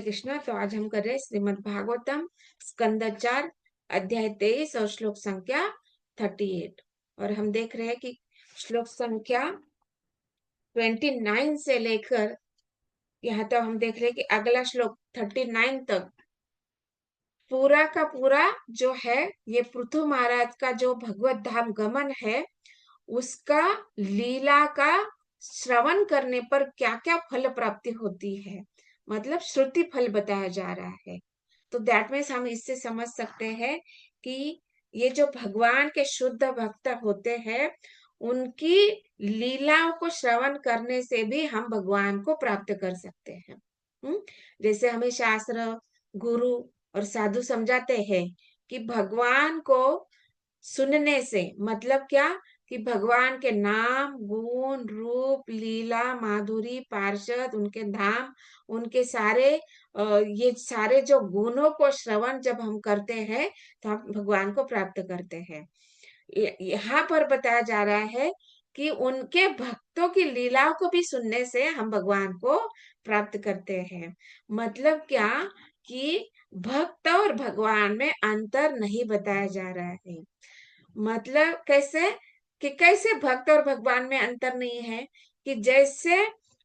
कृष्णा। तो आज हम कर रहे हैं श्रीमद् भागवतम स्कंद 4 अध्याय 23 और श्लोक संख्या 38। और हम देख रहे हैं कि श्लोक संख्या 29 से लेकर यहाँ तक हम देख रहे हैं कि अगला श्लोक 39 तक पूरा का पूरा जो है ये पृथु महाराज का जो भगवत धाम गमन है उसका लीला का श्रवण करने पर क्या क्या फल प्राप्ति होती है, मतलब श्रुति फल बताया जा रहा है। तो दैट मीन्स हम इससे समझ सकते हैं कि ये जो भगवान के शुद्ध भक्त होते हैं उनकी लीलाओं को श्रवण करने से भी हम भगवान को प्राप्त कर सकते हैं। जैसे हमें शास्त्र, गुरु और साधु समझाते हैं कि भगवान को सुनने से मतलब क्या कि भगवान के नाम, गुण, रूप, लीला, माधुरी, पार्षद, उनके धाम, उनके सारे ये सारे जो गुणों को श्रवण जब हम करते हैं तो हम भगवान को प्राप्त करते हैं। यहाँ पर बताया जा रहा है कि उनके भक्तों की लीलाओं को भी सुनने से हम भगवान को प्राप्त करते हैं। मतलब क्या कि भक्त और भगवान में अंतर नहीं बताया जा रहा है। मतलब कैसे कि कैसे भक्त और भगवान में अंतर नहीं है कि जैसे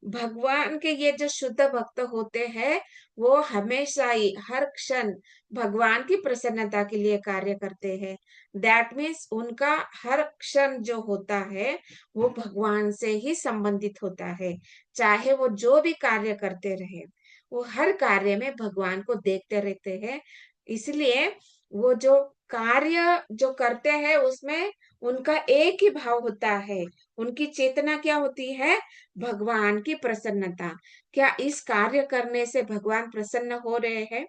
भगवान के ये जो शुद्ध भक्त होते हैं वो हमेशा ही हर क्षण भगवान की प्रसन्नता के लिए कार्य करते हैं। दैट मीन्स उनका हर क्षण जो होता है वो भगवान से ही संबंधित होता है। चाहे वो जो भी कार्य करते रहे वो हर कार्य में भगवान को देखते रहते हैं। इसलिए वो जो कार्य जो करते हैं उसमें उनका एक ही भाव होता है। उनकी चेतना क्या होती है? भगवान की प्रसन्नता। क्या इस कार्य करने से भगवान प्रसन्न हो रहे हैं?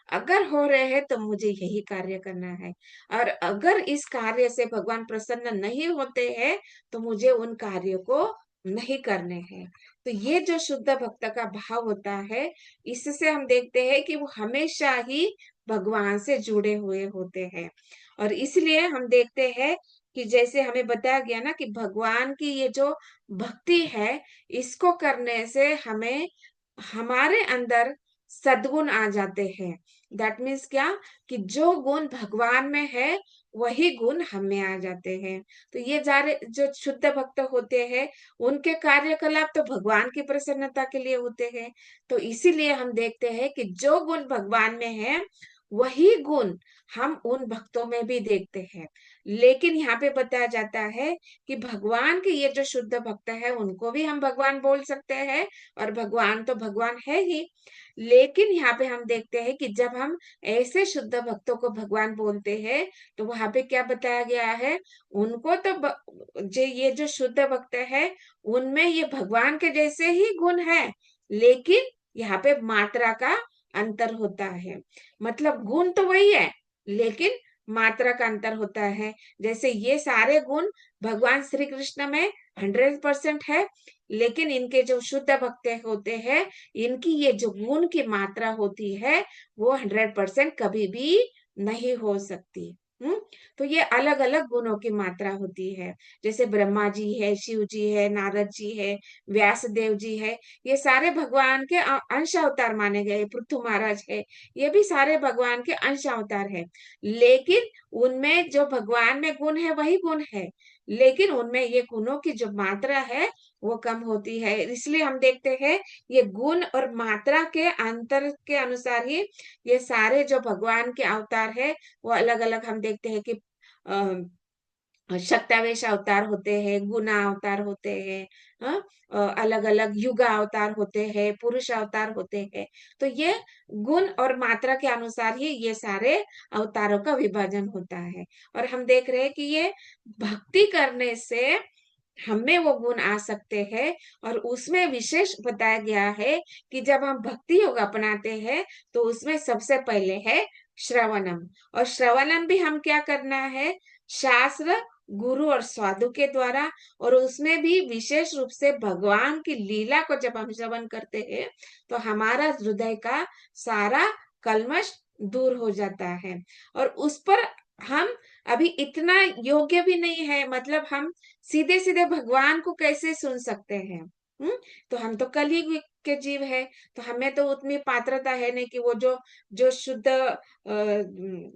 अगर हो रहे हैं तो मुझे यही कार्य करना है, और अगर इस कार्य से भगवान प्रसन्न नहीं होते हैं तो मुझे उन कार्यों को नहीं करने हैं। तो ये जो शुद्ध भक्त का भाव होता है इससे हम देखते हैं कि वो हमेशा ही भगवान से जुड़े हुए होते हैं। और इसलिए हम देखते हैं कि जैसे हमें बताया गया ना कि भगवान की ये जो भक्ति है इसको करने से हमें हमारे अंदर सद्गुण आ जाते हैं। दैट मीन्स क्या कि जो गुण भगवान में है वही गुण हम में आ जाते हैं। तो ये जारे जो शुद्ध भक्त होते हैं उनके कार्यकलाप तो भगवान की प्रसन्नता के लिए होते हैं। तो इसीलिए हम देखते हैं कि जो गुण भगवान में है वही गुण हम उन भक्तों में भी देखते हैं। लेकिन यहाँ पे बताया जाता है कि भगवान के ये जो शुद्ध भक्त है उनको भी हम भगवान बोल सकते हैं, और भगवान तो भगवान है ही। लेकिन यहाँ पे हम देखते हैं कि जब हम ऐसे शुद्ध भक्तों को भगवान बोलते हैं तो वहां पे क्या बताया गया है? उनको तो ये जो शुद्ध भक्त है उनमें ये भगवान के जैसे ही गुण है, लेकिन यहाँ पे मात्रा का अंतर होता है। मतलब गुण तो वही है लेकिन मात्रा का अंतर होता है। जैसे ये सारे गुण भगवान श्री कृष्ण में 100% है, लेकिन इनके जो शुद्ध भक्त होते हैं इनकी ये जो गुण की मात्रा होती है वो 100% कभी भी नहीं हो सकती। तो ये अलग अलग गुणों की मात्रा होती है। जैसे ब्रह्मा जी है, शिव जी है, नारद जी है, व्यास देव जी है, ये सारे भगवान के अंश अवतार माने गए। पृथु महाराज है, ये भी सारे भगवान के अंश अवतार है। लेकिन उनमें जो भगवान में गुण है वही गुण है, लेकिन उनमें ये गुणों की जो मात्रा है वो कम होती है। इसलिए हम देखते हैं ये गुण और मात्रा के अंतर के अनुसार ही ये सारे जो भगवान के अवतार है वो अलग अलग हम देखते हैं कि शक्तावेश अवतार होते हैं, गुना अवतार होते हैं, अलग अलग युगा अवतार होते हैं, पुरुष अवतार होते हैं। तो ये गुण और मात्रा के अनुसार ही ये सारे अवतारों का विभाजन होता है। और हम देख रहे हैं कि ये भक्ति करने से हमें वो गुण आ सकते हैं। और उसमें विशेष बताया गया है कि जब हम भक्ति योग अपनाते हैं तो उसमें सबसे पहले है श्रवणम। और श्रवणम भी हम क्या करना है? शास्त्र, गुरु और साधु के द्वारा, और उसमें भी विशेष रूप से भगवान की लीला को जब हम श्रवण करते हैं तो हमारा हृदय का सारा कल्मश दूर हो जाता है। और उस पर हम अभी इतना योग्य भी नहीं है, मतलब हम सीधे सीधे भगवान को कैसे सुन सकते हैं? तो हम तो के जीव है, तो हमें तो उतनी पात्रता है नहीं कि वो जो जो शुद्ध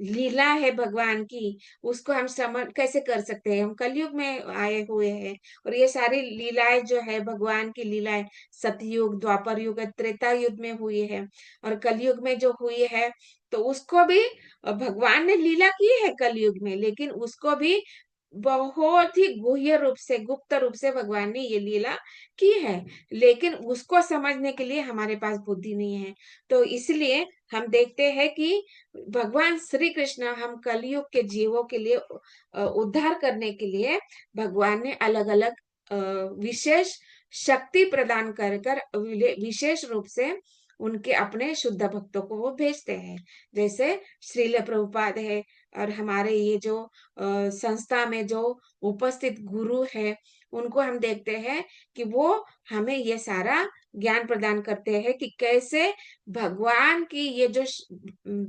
लीला है भगवान की, उसको हम समझ कैसे कर सकते हैं? हम कलयुग में आए हुए हैं, और ये सारी लीलाएं जो है भगवान की लीलाएं सतयुग, द्वापर युग, त्रेता युग में हुई है, और कलयुग में जो हुई है, तो उसको भी भगवान ने लीला की है कलयुग में, लेकिन उसको भी बहुत ही गुह्य रूप से, गुप्त रूप से भगवान ने ये लीला की है, लेकिन उसको समझने के लिए हमारे पास बुद्धि नहीं है। तो इसलिए हम देखते हैं कि भगवान श्री कृष्ण हम कलयुग के जीवों के लिए उद्धार करने के लिए भगवान ने अलग अलग विशेष शक्ति प्रदान कर कर विशेष रूप से उनके अपने शुद्ध भक्तों को वो भेजते हैं। जैसे श्रील प्रभुपाद है, और हमारे ये जो संस्था में जो उपस्थित गुरु है, उनको हम देखते हैं कि वो हमें ये सारा ज्ञान प्रदान करते हैं कि कैसे भगवान की ये जो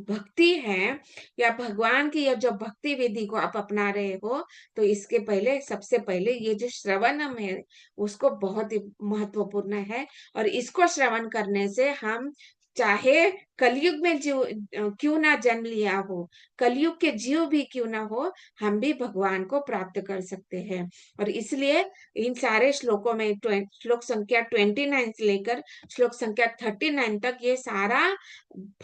भक्ति है, या भगवान की ये जो भक्ति विधि को आप अपना रहे हो, तो इसके पहले, सबसे पहले ये जो श्रवणम है, उसको बहुत ही महत्वपूर्ण है। और इसको श्रवण करने से हम, चाहे कलयुग में जीव क्यों ना जन्म लिया हो, कलयुग के जीव भी क्यों ना हो, हम भी भगवान को प्राप्त कर सकते हैं। और इसलिए इन सारे श्लोकों में श्लोक संख्या 29 से लेकर श्लोक संख्या 39 तक ये सारा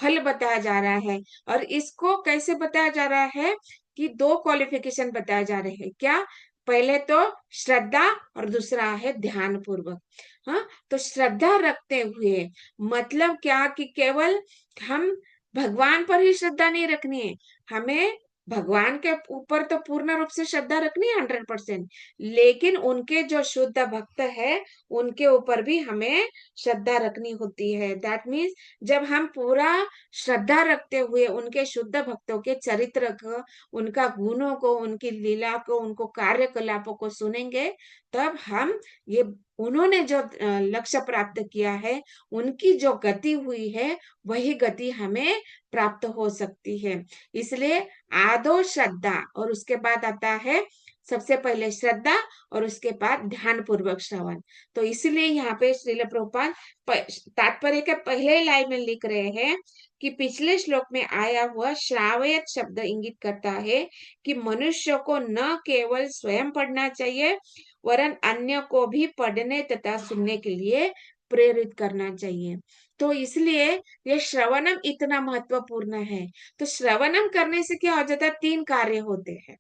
फल बताया जा रहा है। और इसको कैसे बताया जा रहा है कि दो क्वालिफिकेशन बताए जा रहे हैं। क्या? पहले तो श्रद्धा, और दूसरा है ध्यान पूर्वक। हाँ, तो श्रद्धा रखते हुए मतलब क्या कि केवल हम भगवान पर ही श्रद्धा नहीं रखनी है, हमें भगवान के ऊपर तो पूर्ण रूप से श्रद्धा रखनी है 100%, लेकिन उनके जो शुद्ध भक्त है, उनके ऊपर भी हमें श्रद्धा रखनी होती है। दैट मीन्स जब हम पूरा श्रद्धा रखते हुए उनके शुद्ध भक्तों के चरित्र को, उनका गुणों को, उनकी लीला को, उनको कार्यकलापों को सुनेंगे, तब हम ये उन्होंने जो लक्ष्य प्राप्त किया है, उनकी जो गति हुई है, वही गति हमें प्राप्त हो सकती है। इसलिए आदो श्रद्धा, और उसके बाद आता है सबसे पहले श्रद्धा, और उसके बाद ध्यान पूर्वक श्रवण। तो इसलिए यहाँ पे श्रील प्रभुपाद तात्पर्य के पहले लाइन में लिख रहे हैं कि पिछले श्लोक में आया हुआ श्रावयत शब्द इंगित करता है कि मनुष्य को न केवल स्वयं पढ़ना चाहिए, वरन अन्य को भी पढ़ने तथा सुनने के लिए प्रेरित करना चाहिए। तो इसलिए ये श्रवणम इतना महत्वपूर्ण है। तो श्रवणम करने से क्या हो जाता है? 3 कार्य होते हैं।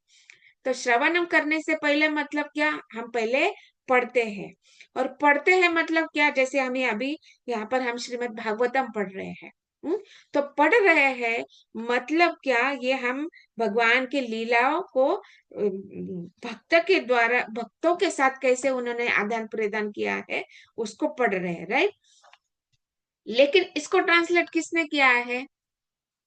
तो श्रवणम करने से पहले मतलब क्या? हम पहले पढ़ते हैं, और पढ़ते हैं मतलब क्या? जैसे हमें अभी यहाँ पर हम श्रीमद् भागवतम पढ़ रहे हैं। तो पढ़ रहे हैं मतलब क्या? ये हम भगवान की लीलाओं को भक्त के द्वारा, भक्तों के साथ कैसे उन्होंने आदान प्रदान किया है, उसको पढ़ रहे हैं, राइट? लेकिन इसको ट्रांसलेट किसने किया है?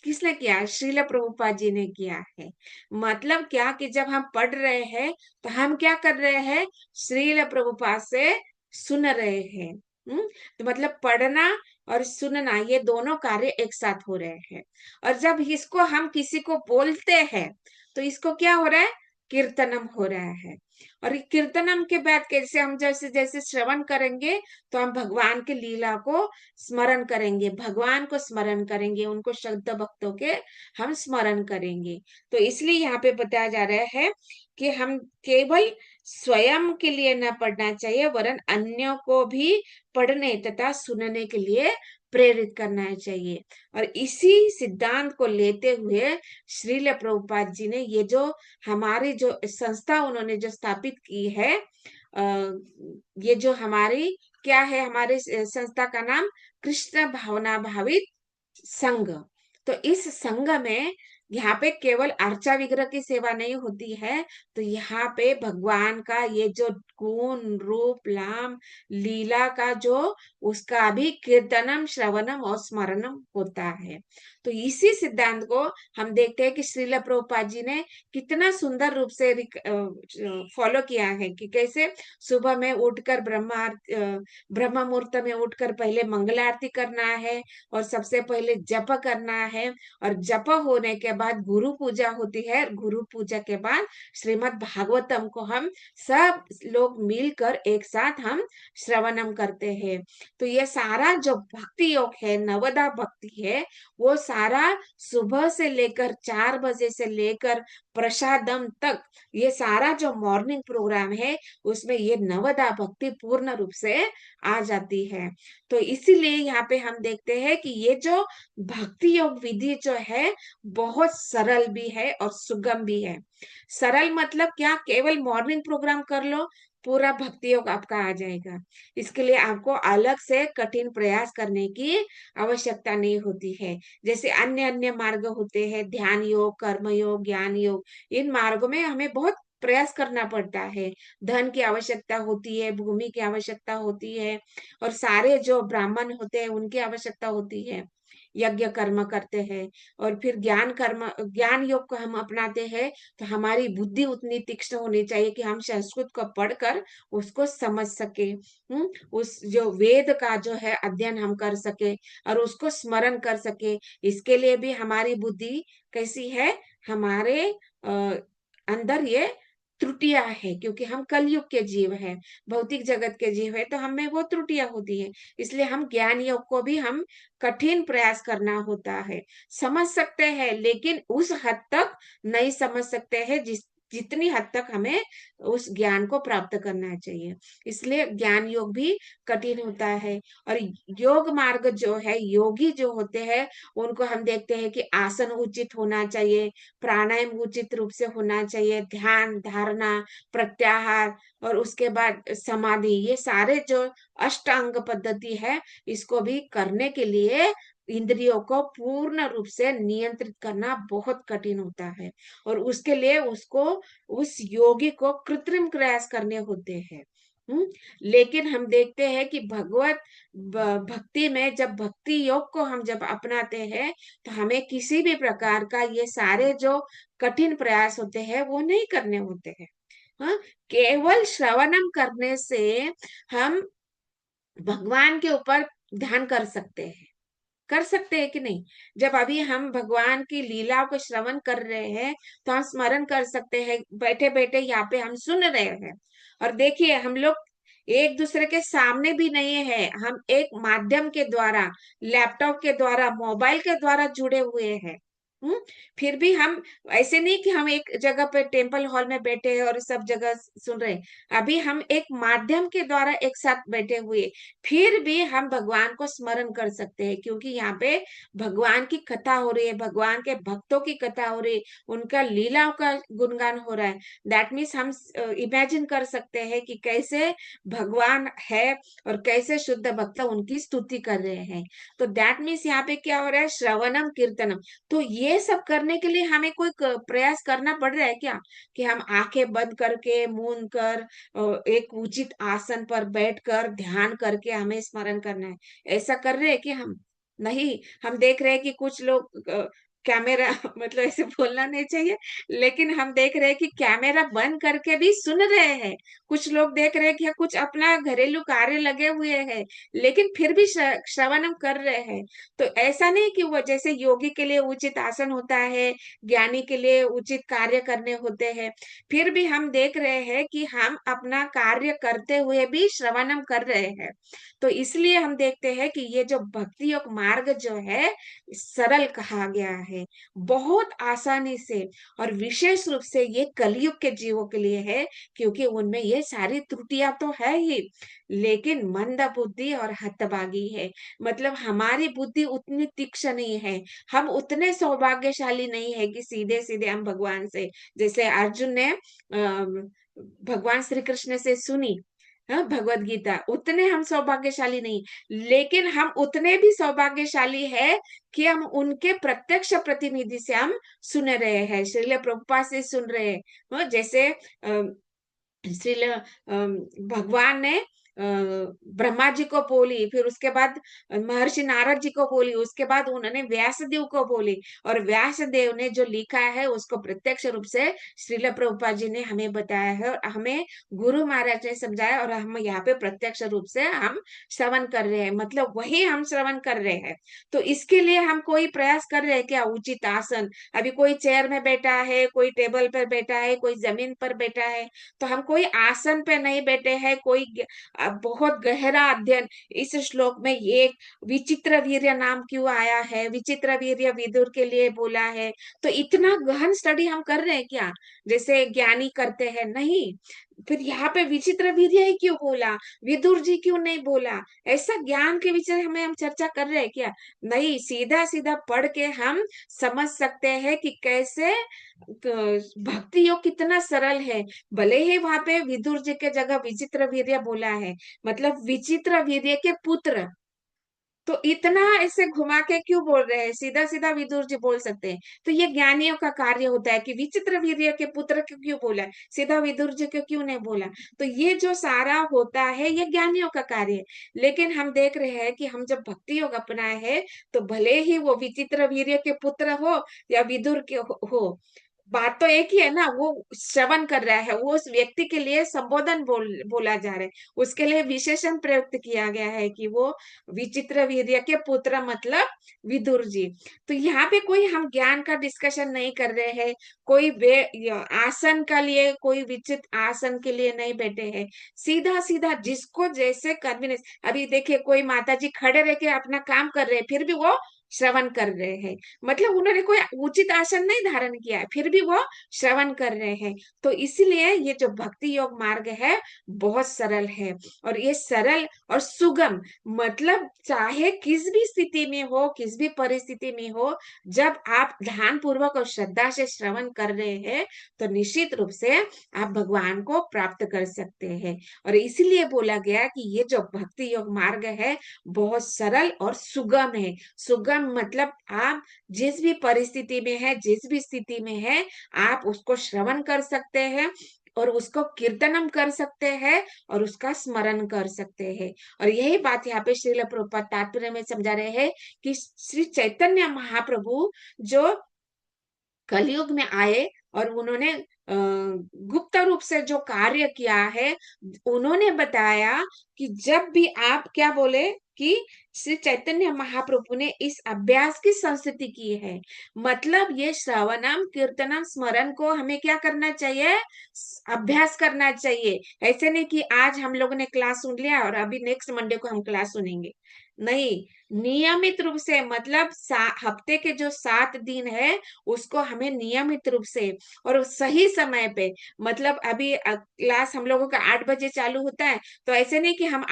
किसने किया है? श्रील प्रभुपाद जी ने किया है। मतलब क्या कि जब हम पढ़ रहे हैं, तो हम क्या कर रहे हैं? श्रील प्रभुपाद से सुन रहे हैं। तो मतलब पढ़ना और सुनना, ये दोनों कार्य एक साथ हो रहे हैं। और जब इसको हम किसी को बोलते हैं, तो इसको क्या हो रहा है? कीर्तनम हो रहा है। और कीर्तनम के बाद कैसे हम जैसे जैसे श्रवण करेंगे, तो हम भगवान की लीला को स्मरण करेंगे, भगवान को स्मरण करेंगे, उनको शुद्ध भक्तों के हम स्मरण करेंगे। तो इसलिए यहाँ पे बताया जा रहा है कि हम केवल स्वयं के लिए न पढ़ना चाहिए, वरन अन्यों को भी पढ़ने तथा सुनने के लिए प्रेरित करना चाहिए। और इसी सिद्धांत को लेते हुए श्रील प्रभुपाद जी ने ये जो हमारी जो संस्था उन्होंने जो स्थापित की है, ये जो हमारी क्या है, हमारे संस्था का नाम कृष्ण भावना भावित संघ। तो इस संघ में यहाँ पे केवल अर्चा विग्रह की सेवा नहीं होती है, तो यहाँ पे भगवान का ये जो गुण रूप नाम लीला का जो उसका भी कीर्तनम श्रवणम और स्मरणम होता है। तो इसी सिद्धांत को हम देखते हैं कि श्रील प्रभुपाद जी ने कितना सुंदर रूप से फॉलो किया है कि कैसे सुबह में उठकर ब्रह्म मुहूर्त में उठकर पहले मंगल आरती करना है, और सबसे पहले जप करना है, और जप होने के बाद गुरु पूजा होती है, गुरु पूजा के बाद श्रीमद् भागवतम को हम सब लोग मिलकर एक साथ हम श्रवणम करते हैं। तो ये सारा जो भक्ति योग है, नवदा भक्ति है, वो सारा सुबह से लेकर 4 बजे से लेकर प्रसादम तक, ये सारा जो मॉर्निंग प्रोग्राम है उसमें ये नवदा भक्ति पूर्ण रूप से आ जाती है। तो इसीलिए यहाँ पे हम देखते हैं कि ये जो भक्ति योग विधि जो है बहुत सरल भी है और सुगम भी है। सरल मतलब क्या, केवल मॉर्निंग प्रोग्राम कर लो, पूरा भक्ति योग आपका आ जाएगा। इसके लिए आपको अलग से कठिन प्रयास करने की आवश्यकता नहीं होती है। जैसे अन्य अन्य मार्ग होते हैं, ध्यान योग, कर्म योग, ज्ञान योग, इन मार्गों में हमें बहुत प्रयास करना पड़ता है। धन की आवश्यकता होती है, भूमि की आवश्यकता होती है, और सारे जो ब्राह्मण होते हैं उनकी आवश्यकता होती है, यज्ञ कर्म करते हैं। और फिर ज्ञान योग को हम अपनाते हैं, तो हमारी बुद्धि उतनी तीक्ष्ण होनी चाहिए कि हम संस्कृत को पढ़कर उसको समझ सके, उस जो वेद का जो है अध्ययन हम कर सके और उसको स्मरण कर सके। इसके लिए भी हमारी बुद्धि कैसी है, हमारे अंदर ये त्रुटियां है, क्योंकि हम कलयुग के जीव हैं, भौतिक जगत के जीव है, तो हमें वो त्रुटियां होती है। इसलिए हम ज्ञान योग को भी हम कठिन प्रयास करना होता है। समझ सकते हैं लेकिन उस हद तक नहीं समझ सकते हैं जितनी हद तक हमें उस ज्ञान को प्राप्त करना चाहिए। इसलिए ज्ञान योग भी कठिन होता है। और योग मार्ग जो है, योगी जो होते हैं, उनको हम देखते हैं कि आसन उचित होना चाहिए, प्राणायाम उचित रूप से होना चाहिए, ध्यान, धारणा, प्रत्याहार और उसके बाद समाधि, ये सारे जो अष्टांग पद्धति है, इसको भी करने के लिए इंद्रियों को पूर्ण रूप से नियंत्रित करना बहुत कठिन होता है। और उसके लिए उसको, उस योगी को कृत्रिम प्रयास करने होते हैं। लेकिन हम देखते हैं कि भक्ति में, जब भक्ति योग को हम जब अपनाते हैं, तो हमें किसी भी प्रकार का ये सारे जो कठिन प्रयास होते हैं वो नहीं करने होते हैं। हाँ, केवल श्रवणम करने से हम भगवान के ऊपर ध्यान कर सकते हैं कि नहीं। जब अभी हम भगवान की लीलाओं को श्रवण कर रहे हैं, तो हम स्मरण कर सकते हैं, बैठे बैठे यहाँ पे हम सुन रहे हैं। और देखिए, हम लोग एक दूसरे के सामने भी नहीं है, हम एक माध्यम के द्वारा, लैपटॉप के द्वारा, मोबाइल के द्वारा जुड़े हुए हैं। हम्म फिर भी हम, ऐसे नहीं कि हम एक जगह पे टेम्पल हॉल में बैठे हैं और सब जगह सुन रहे हैं। अभी हम एक माध्यम के द्वारा एक साथ बैठे हुए, फिर भी हम भगवान को स्मरण कर सकते हैं, क्योंकि यहाँ पे भगवान की कथा हो रही है, भगवान के भक्तों की कथा हो रही है, उनका लीलाओं का गुणगान हो रहा है। दैट मीन्स हम इमेजिन कर सकते हैं कि कैसे भगवान है और कैसे शुद्ध भक्त उनकी स्तुति कर रहे हैं। तो दैट मीन्स यहाँ पे क्या हो रहा है, श्रवणम कीर्तनम। तो ये सब करने के लिए हमें कोई प्रयास करना पड़ रहा है क्या, कि हम आंखें बंद करके, मूंद कर, एक उचित आसन पर बैठकर ध्यान करके हमें स्मरण करना है, ऐसा कर रहे हैं कि हम नहीं। हम देख रहे हैं कि कुछ लोग कैमरा मतलब ऐसे बोलना नहीं चाहिए, लेकिन हम देख रहे हैं कि कैमरा बंद करके भी सुन रहे हैं। कुछ लोग देख रहे हैं कि कुछ अपना घरेलू कार्य लगे हुए हैं, लेकिन फिर भी श्रवणम कर रहे हैं। तो ऐसा नहीं कि वो, जैसे योगी के लिए उचित आसन होता है, ज्ञानी के लिए उचित कार्य करने होते हैं, फिर भी हम देख रहे हैं कि हम अपना कार्य करते हुए भी श्रवणम कर रहे हैं। तो इसलिए हम देखते हैं कि ये जो भक्ति योग मार्ग जो है, सरल कहा गया है, बहुत आसानी से, और विशेष रूप से ये कलयुग के जीवों के लिए है, क्योंकि उनमें ये सारी त्रुटियां तो है ही, लेकिन मंद बुद्धि और हतभागी है। मतलब हमारी बुद्धि उतनी तीक्ष्ण नहीं है, हम उतने सौभाग्यशाली नहीं है कि सीधे सीधे हम भगवान से, जैसे अर्जुन ने भगवान श्री कृष्ण से सुनी, हाँ, भगवत गीता, उतने हम सौभाग्यशाली नहीं। लेकिन हम उतने भी सौभाग्यशाली है कि हम उनके प्रत्यक्ष प्रतिनिधि से हम सुन रहे हैं, श्रील प्रभुपाद से सुन रहे हैं। जैसे श्रील भगवान ने ब्रह्मा जी को बोली, फिर उसके बाद महर्षि नारद जी को बोली, उसके बाद उन्होंने व्यासदेव को बोली, और व्यासदेव ने जो लिखा है उसको प्रत्यक्ष रूप से श्रील प्रभुपाद जी ने हमें बताया है, और हमें गुरु महाराज ने समझाया, और हम यहाँ पे प्रत्यक्ष रूप से हम श्रवण कर रहे हैं, मतलब वही हम श्रवण कर रहे हैं। तो इसके लिए हम कोई प्रयास कर रहे हैं क्या? उचित आसन, अभी कोई चेयर में बैठा है, कोई टेबल पर बैठा है, कोई जमीन पर बैठा है, तो हम कोई आसन पे नहीं बैठे हैं, कोई बहुत गहरा अध्ययन। इस श्लोक में ये विचित्र वीर्य नाम क्यों आया है, विचित्र वीर्य विदुर के लिए बोला है, तो इतना गहन स्टडी हम कर रहे हैं क्या, जैसे ज्ञानी करते हैं? नहीं। फिर यहाँ पे विचित्र वीर्य ही क्यों बोला, विदुर जी क्यों नहीं बोला? ऐसा ज्ञान के विषय हमें हम चर्चा कर रहे हैं क्या? नहीं, सीधा सीधा पढ़ के हम समझ सकते हैं कि कैसे भक्ति योग कितना सरल है। भले ही वहां पे विदुर जी के जगह विचित्र वीर्य बोला है, मतलब विचित्र वीर्य के पुत्र, तो इतना ऐसे घुमा के क्यों बोल रहे हैं? सीधा सीधा विदुर जी बोल सकते हैं। तो ये ज्ञानियों का कार्य होता है कि विचित्र वीर्य के पुत्र क्यों क्यों बोला, सीधा विदुर जी को क्यों नहीं बोला? तो ये जो सारा होता है ये ज्ञानियों का कार्य है। लेकिन हम देख रहे हैं कि हम जब भक्ति योग अपनाए हैं, तो भले ही वो विचित्र वीर्य के पुत्र हो या विदुर के हो, बात तो एक ही है ना। वो श्रवण कर रहा है, वो उस व्यक्ति के लिए संबोधन बोला जा रहा है, उसके लिए विशेषण प्रयुक्त किया गया है कि वो विचित्र वीर्य के पुत्र मतलब विदुर जी। तो यहाँ पे कोई हम ज्ञान का डिस्कशन नहीं कर रहे हैं, कोई आसन का लिए, कोई विचित्र आसन के लिए नहीं बैठे हैं। सीधा सीधा जिसको जैसे कन्वीनियंस, अभी देखिए कोई माता जी खड़े रह के अपना काम कर रहे हैं, फिर भी वो श्रवण कर रहे हैं, मतलब उन्होंने कोई उचित आसन नहीं धारण किया है, फिर भी वो श्रवण कर रहे हैं। तो इसलिए ये जो भक्ति योग मार्ग है बहुत सरल है, और ये सरल और सुगम, मतलब चाहे किस भी स्थिति में हो, किस भी परिस्थिति में हो, जब आप ध्यान पूर्वक और श्रद्धा से श्रवण कर रहे हैं, तो निश्चित रूप से आप भगवान को प्राप्त कर सकते हैं। और इसलिए बोला गया कि ये जो भक्ति योग मार्ग है बहुत सरल और सुगम है। सुगम मतलब आप जिस भी परिस्थिति में है, जिस भी स्थिति में है, आप उसको श्रवण कर सकते हैं, और उसको कीर्तनम कर सकते हैं, और उसका स्मरण कर सकते हैं। और यही बात यहाँ पे श्रील प्रभुपाद तात्पर्य में समझा रहे हैं कि श्री चैतन्य महाप्रभु जो कलयुग में आए, और उन्होंने गुप्त रूप से जो कार्य किया है, उन्होंने बताया कि जब भी आप क्या बोले कि श्री चैतन्य महाप्रभु ने इस अभ्यास की संस्कृति की है, मतलब ये श्रवणम कीर्तनम स्मरण को हमें क्या करना चाहिए? अभ्यास करना चाहिए। ऐसे नहीं कि आज हम लोगों ने क्लास सुन लिया और अभी नेक्स्ट मंडे को हम क्लास सुनेंगे, नहीं। नियमित रूप से, मतलब हफ्ते के जो 7 दिन है उसको हमें नियमित रूप से और सही समय पे, मतलब अभी क्लास हम लोगों का 8 बजे चालू होता है, तो ऐसे नहीं कि हम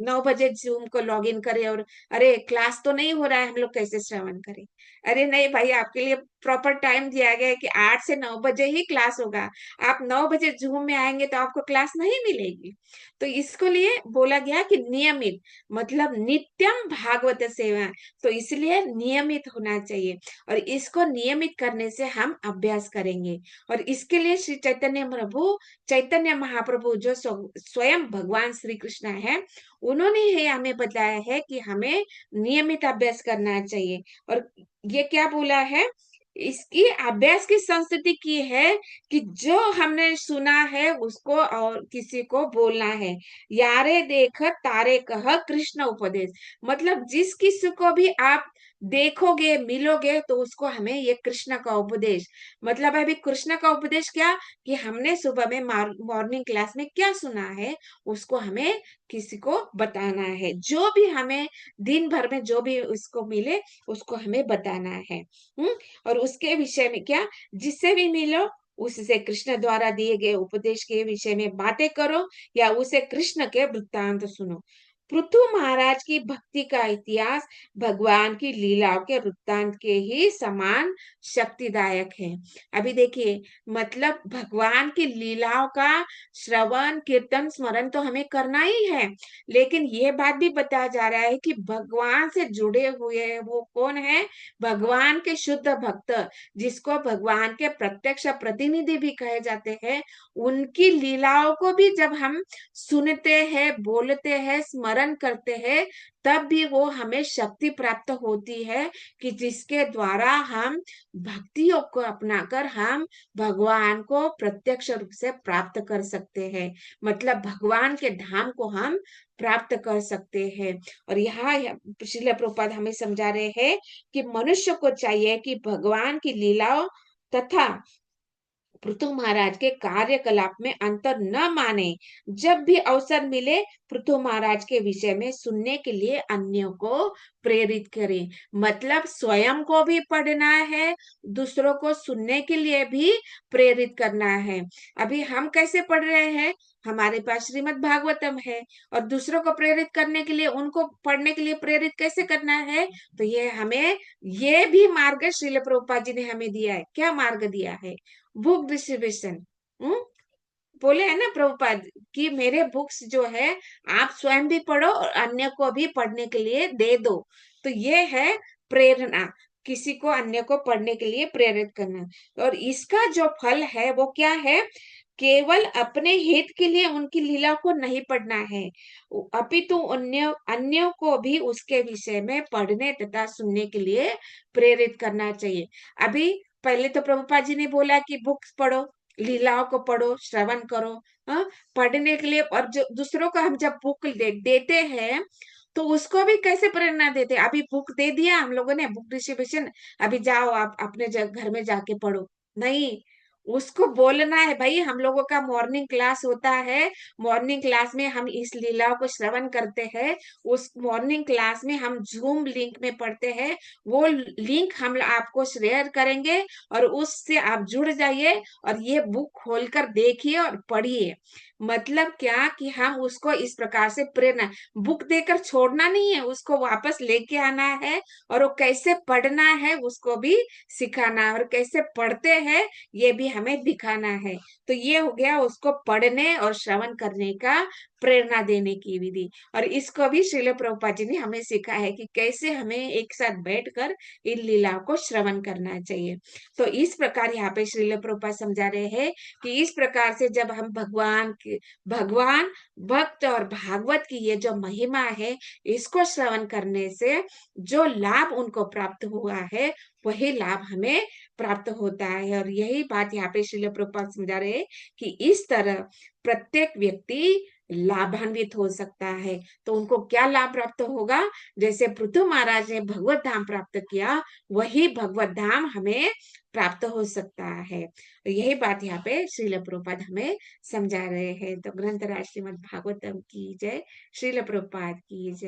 9 बजे जूम को लॉग इन करें और अरे क्लास तो नहीं हो रहा है, हम लोग कैसे श्रवण करें? अरे नहीं भाई, आपके लिए प्रॉपर टाइम दिया गया है कि 8 से 9 बजे ही क्लास होगा। आप 9 बजे जूम में आएंगे तो आपको क्लास नहीं मिलेगी। तो इसको लिए बोला गया कि नियमित, मतलब नित्यम भागवत सेवा, तो इसलिए नियमित होना चाहिए, और इसको नियमित करने से हम अभ्यास करेंगे। और इसके लिए श्री चैतन्य महाप्रभु जो स्वयं भगवान श्री कृष्ण है, उन्होंने ही हमें बताया है कि हमें नियमित अभ्यास करना चाहिए। और ये क्या बोला है, इसकी अभ्यास की संस्कृति की है कि जो हमने सुना है उसको और किसी को बोलना है। यारे देख तारे कह कृष्ण उपदेश, मतलब जिस किसी को भी आप देखोगे मिलोगे तो उसको हमें ये कृष्ण का उपदेश, मतलब अभी कृष्ण का उपदेश क्या, कि हमने सुबह में मॉर्निंग क्लास में क्या सुना है उसको हमें किसी को बताना है। जो भी हमें दिन भर में जो भी उसको मिले उसको हमें बताना है। और उसके विषय में क्या, जिससे भी मिलो उससे कृष्ण द्वारा दिए गए उपदेश के विषय में बातें करो, या उसे कृष्ण के वृत्तांत सुनो। पृथु महाराज की भक्ति का इतिहास भगवान की लीलाओं के वृत्तांत के ही समान शक्तिदायक है। अभी देखिए, मतलब भगवान की लीलाओं का श्रवण कीर्तन स्मरण तो हमें करना ही है, लेकिन ये बात भी बताया जा रहा है कि भगवान से जुड़े हुए वो कौन है? भगवान के शुद्ध भक्त, जिसको भगवान के प्रत्यक्ष प्रतिनिधि भी कहे जाते हैं, उनकी लीलाओं को भी जब हम सुनते हैं, बोलते हैं, स्मरण करते हैं, तब भी वो हमें शक्ति प्राप्त होती है कि जिसके द्वारा हम भक्ति योग को अपनाकर हम भगवान को प्रत्यक्ष रूप से प्राप्त कर सकते हैं। मतलब भगवान के धाम को हम प्राप्त कर सकते हैं। और यहाँ श्रील प्रभुपाद हमें समझा रहे हैं कि मनुष्य को चाहिए कि भगवान की लीलाओं तथा पृथु महाराज के कार्यकलाप में अंतर न माने। जब भी अवसर मिले, पृथु महाराज के विषय में सुनने के लिए अन्यों को प्रेरित करें। मतलब स्वयं को भी पढ़ना है, दूसरों को सुनने के लिए भी प्रेरित करना है। अभी हम कैसे पढ़ रहे हैं? हमारे पास श्रीमद् भागवतम है, और दूसरों को प्रेरित करने के लिए, उनको पढ़ने के लिए प्रेरित कैसे करना है? तो ये हमें, ये भी मार्ग श्रील प्रभुपाद जी ने हमें दिया है। क्या मार्ग दिया है? Book distribution. बोले है ना प्रभुपाद कि मेरे बुक्स जो है आप स्वयं भी पढ़ो और अन्य को भी पढ़ने के लिए दे दो। तो ये है प्रेरणा, किसी को अन्य को पढ़ने के लिए प्रेरित करना। और इसका जो फल है वो क्या है? केवल अपने हित के लिए उनकी लीला को नहीं पढ़ना है, अपितु अन्य अन्यों को भी उसके विषय में पढ़ने तथा सुनने के लिए प्रेरित करना चाहिए। अभी पहले तो प्रभुपाद जी ने बोला कि बुक्स पढ़ो, लीलाओं को पढ़ो, श्रवण करो। हाँ, पढ़ने के लिए। और जो दूसरों को हम जब बुक देते हैं, तो उसको भी कैसे प्रेरणा देते हैं? अभी बुक दे दिया हम लोगों ने, बुक डिस्ट्रीब्यूशन, अभी जाओ आप अपने घर में जाके पढ़ो। नहीं, उसको बोलना है भाई। हम लोगों का मॉर्निंग क्लास होता है, मॉर्निंग क्लास में हम इस लीलाओं को श्रवण करते हैं। उस मॉर्निंग क्लास में हम जूम लिंक में पढ़ते हैं, वो लिंक हम आपको शेयर करेंगे, और उससे आप जुड़ जाइए और ये बुक खोलकर देखिए और पढ़िए। मतलब क्या कि हम उसको इस प्रकार से प्रेरणा, बुक देकर छोड़ना नहीं है, उसको वापस लेके आना है, और वो कैसे पढ़ना है उसको भी सिखाना है, और कैसे पढ़ते हैं ये भी हमें दिखाना है। तो ये हो गया उसको पढ़ने और श्रवण करने का प्रेरणा देने की विधि। और इसको भी श्रील प्रभुपाद जी ने हमें सिखा है कि कैसे हमें एक साथ बैठकर इन लीलाओं को श्रवण करना चाहिए। तो इस प्रकार यहाँ पे श्रील प्रभुपाद समझा रहे हैं कि इस प्रकार से जब हम भगवान भक्त और भागवत की ये जो महिमा है, इसको श्रवण करने से जो लाभ उनको प्राप्त हुआ है, वही लाभ हमें प्राप्त होता है। और यही बात यहाँ पे श्रील प्रभुपाद समझा रहे हैं कि इस तरह प्रत्येक व्यक्ति लाभान्वित हो सकता है। तो उनको क्या लाभ प्राप्त होगा? जैसे पृथु महाराज ने भगवत धाम प्राप्त किया, वही भगवत धाम हमें प्राप्त हो सकता है। यही बात यहाँ पे श्रील प्रभुपाद हमें समझा रहे हैं। तो ग्रंथराज श्रीमद् भागवतम की जय, श्रील प्रभुपाद की जय।